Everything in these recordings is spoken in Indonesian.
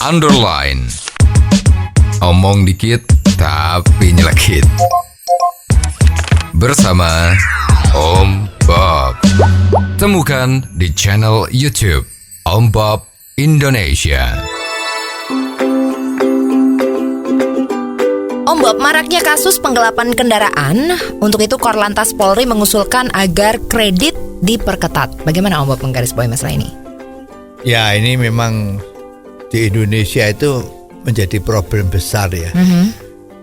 underline. Omong dikit tapi nyelekit. Bersama Om Bob. Temukan di channel YouTube Om Bob Indonesia. Om Bob, maraknya kasus penggelapan kendaraan. Untuk itu Korlantas Polri mengusulkan agar kredit diperketat. Bagaimana Om Bob menggarisbawahi masalah ini? Ya, ini memang di Indonesia itu menjadi problem besar ya.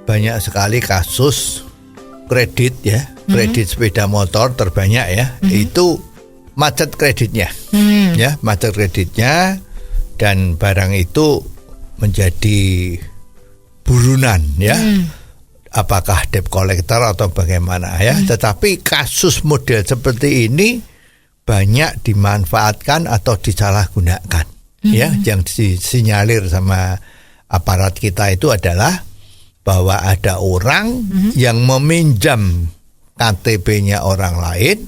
Banyak sekali kasus kredit ya, kredit sepeda motor terbanyak ya. Itu macet kreditnya, ya, macet kreditnya, dan barang itu menjadi burunan ya. Apakah debt collector atau bagaimana ya. Tetapi kasus model seperti ini banyak dimanfaatkan atau disalahgunakan. Ya, yang disinyalir sama aparat kita itu adalah bahwa ada orang yang meminjam KTP-nya orang lain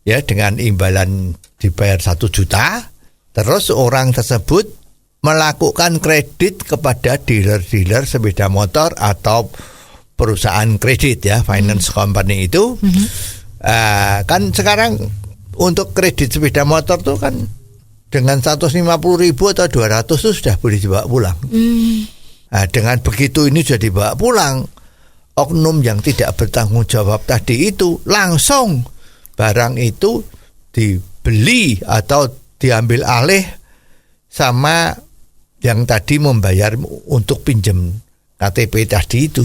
ya, dengan imbalan dibayar 1 juta, terus orang tersebut melakukan kredit kepada dealer-dealer sepeda motor atau perusahaan kredit ya, finance company itu. Kan sekarang untuk kredit sepeda motor tuh kan dengan 150.000 atau 200 itu sudah boleh dibawa pulang. Nah, dengan begitu ini sudah dibawa pulang, oknum yang tidak bertanggung jawab tadi itu langsung barang itu dibeli atau diambil alih sama yang tadi membayar untuk pinjam KTP tadi itu.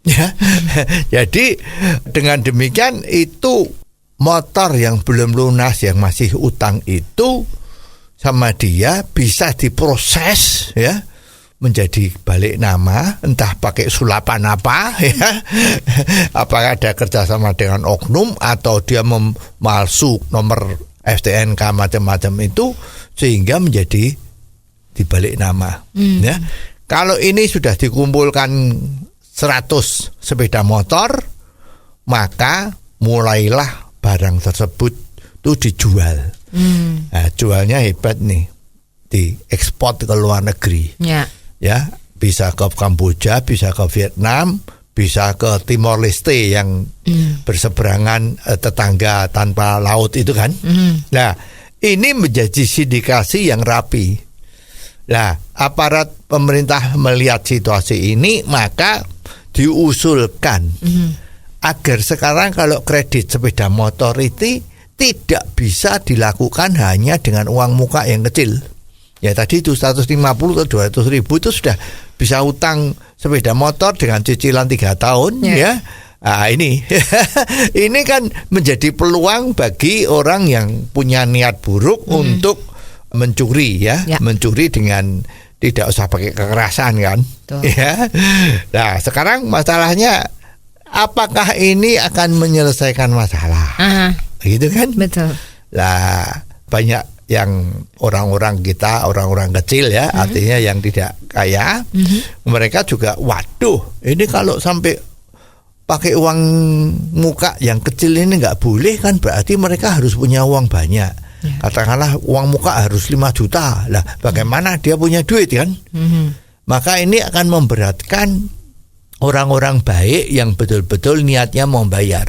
Ya. Jadi dengan demikian itu motor yang belum lunas, yang masih utang itu sama dia bisa diproses ya, menjadi balik nama, entah pakai sulapan apa ya. Apakah ada kerjasama dengan oknum atau dia memalsu nomor STNK macam-macam itu sehingga menjadi dibalik nama. Ya. Kalau ini sudah dikumpulkan 100 sepeda motor, maka mulailah barang tersebut itu dijual. Nah, jualnya hebat nih, diekspor ke luar negeri. Ya, bisa ke Kamboja, bisa ke Vietnam, bisa ke Timor Leste yang berseberangan tetangga tanpa laut itu kan. Nah, ini menjadi sindikasi yang rapi. Nah, aparat pemerintah melihat situasi ini, maka diusulkan agar sekarang kalau kredit sepeda motor itu tidak bisa dilakukan hanya dengan uang muka yang kecil. Ya tadi itu 150 atau 200 ribu itu sudah bisa utang sepeda motor dengan cicilan 3 tahun ya. Nah, ini ini kan menjadi peluang bagi orang yang punya niat buruk untuk mencuri ya, mencuri dengan tidak usah pakai kekerasan kan. Ya. Nah, sekarang masalahnya apakah ini akan menyelesaikan masalah? Gitu kan? Betul. Lah, banyak yang orang-orang kita, orang-orang kecil ya, artinya yang tidak kaya, mereka juga waduh, ini kalau sampai pakai uang muka yang kecil ini nggak boleh kan, berarti mereka harus punya uang banyak. Katakanlah uang muka harus 5 juta. Lah, bagaimana dia punya duit kan? Maka ini akan memberatkan orang-orang baik yang betul-betul niatnya mau bayar.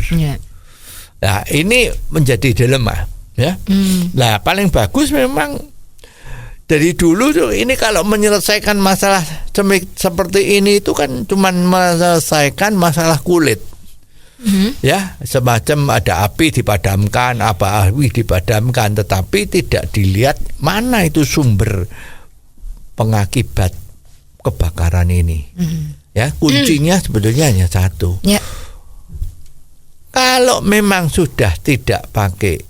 Nah, ini menjadi dilema ya. Nah, paling bagus memang dari dulu tuh ini kalau menyelesaikan masalah seperti ini itu kan cuma menyelesaikan masalah kulit. Ya, semacam ada api dipadamkan, api dipadamkan, tetapi tidak dilihat mana itu sumber pengakibat kebakaran ini. Ya, kuncinya sebetulnya hanya satu. Kalau memang sudah tidak pakai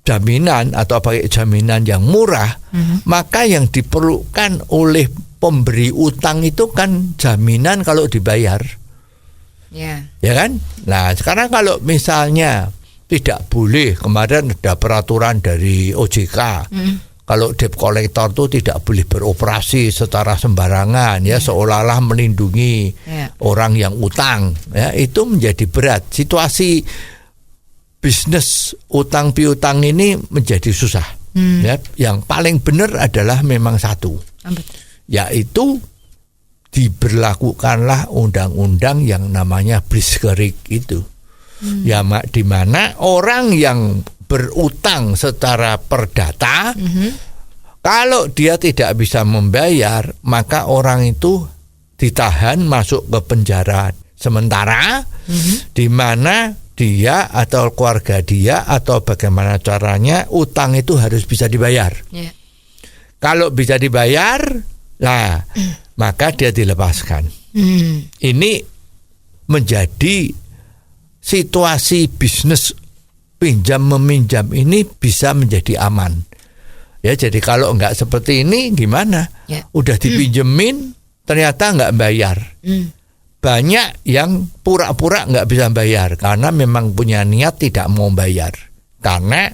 jaminan atau pakai jaminan yang murah, maka yang diperlukan oleh pemberi utang itu kan jaminan kalau dibayar. Ya kan? Nah, sekarang kalau misalnya tidak boleh, kemarin ada peraturan dari OJK, kalau debt collector itu tidak boleh beroperasi secara sembarangan ya, seolah-olah melindungi orang yang utang ya, itu menjadi berat. Situasi bisnis utang piutang ini menjadi susah. Ya, yang paling benar adalah memang satu Yaitu diberlakukanlah undang-undang yang namanya Blitzkrieg itu. Ya, di mana orang yang berutang secara perdata, kalau dia tidak bisa membayar, maka orang itu ditahan, masuk ke penjara sementara, di mana dia atau keluarga dia atau bagaimana caranya utang itu harus bisa dibayar. Kalau bisa dibayar, nah maka dia dilepaskan. Ini menjadi situasi bisnis pinjam meminjam ini bisa menjadi aman. Ya, jadi kalau nggak seperti ini gimana? Udah dipinjemin ternyata nggak bayar. Banyak yang pura-pura nggak bisa bayar karena memang punya niat tidak mau bayar. Karena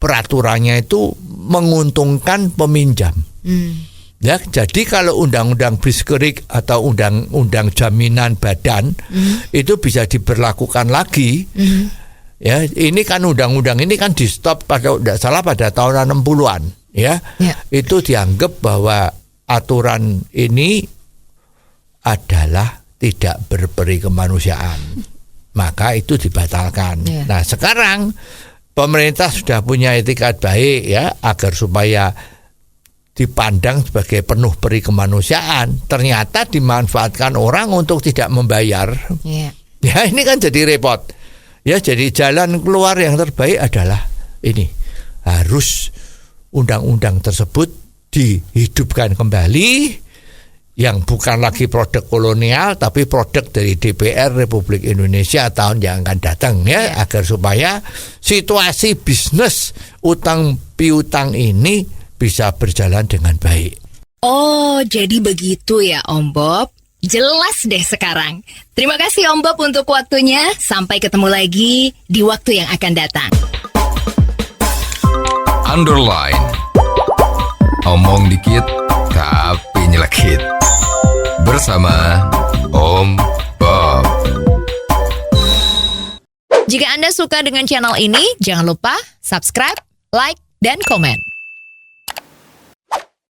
peraturannya itu menguntungkan peminjam. Ya, jadi kalau undang-undang Blitzkrieg atau undang-undang jaminan badan itu bisa diberlakukan lagi. Ya, ini kan undang-undang ini kan di stop pada tidak salah pada tahun 60-an, ya. Itu dianggap bahwa aturan ini adalah tidak berperi kemanusiaan. Maka itu dibatalkan. Nah, sekarang pemerintah sudah punya etikat baik ya agar supaya dipandang sebagai penuh peri kemanusiaan, ternyata dimanfaatkan orang untuk tidak membayar. Ya, ini kan jadi repot. Ya, jadi jalan keluar yang terbaik adalah ini. Harus undang-undang tersebut dihidupkan kembali, yang bukan lagi produk kolonial tapi produk dari DPR Republik Indonesia tahun yang akan datang ya, agar supaya situasi bisnis utang piutang ini bisa berjalan dengan baik. Oh, jadi begitu ya Om Bob. Jelas deh sekarang. Terima kasih Om Bob untuk waktunya. Sampai ketemu lagi di waktu yang akan datang. Underline. Omong dikit tapi nyelekit. Bersama Om Bob. Jika Anda suka dengan channel ini, jangan lupa subscribe, like, dan komen.